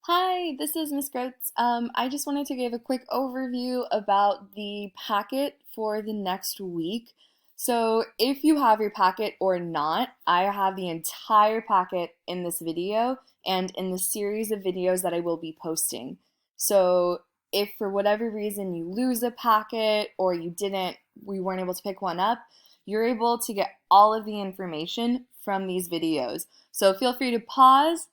Hi, this is Miss Groats. I just wanted to give a quick overview about the packet for the next week. So if you have your packet or not, I have the entire packet in this video and in the series of videos that I will be posting. So if for whatever reason you lose a packet or we weren't able to pick one up, you're able to get all of the information from these videos. So feel free to pause,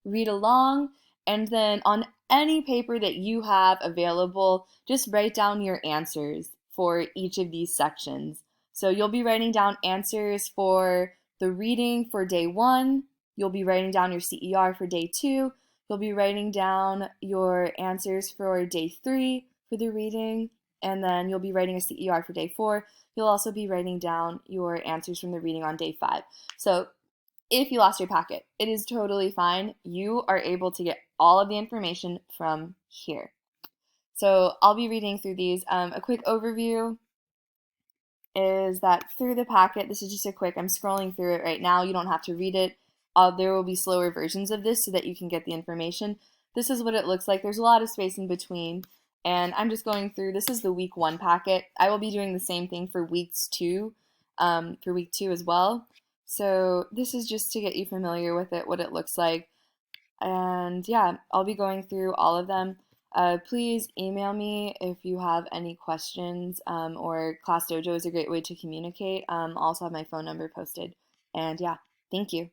read along, and then on any paper that you have available, just write down your answers for each of these sections. So you'll be writing down answers for the reading for day 1, you'll be writing down your CER for day 2, you'll be writing down your answers for day 3 for the reading, and then you'll be writing a CER for day 4. You'll also be writing down your answers from the reading on day 5. So if you lost your packet, it is totally fine. You are able to get all of the information from here. So I'll be reading through these. A quick overview is that through the packet, this is just a quick, I'm scrolling through it right now. You don't have to read it. There will be slower versions of this so that you can get the information. This is what it looks like. There's a lot of space in between. And I'm just going through, this is the week 1 packet. I will be doing the same thing for week 2 as well. So this is just to get you familiar with it, what it looks like. And yeah, I'll be going through all of them. Please email me if you have any questions, or Class Dojo is a great way to communicate. I'll also have my phone number posted. And yeah, thank you.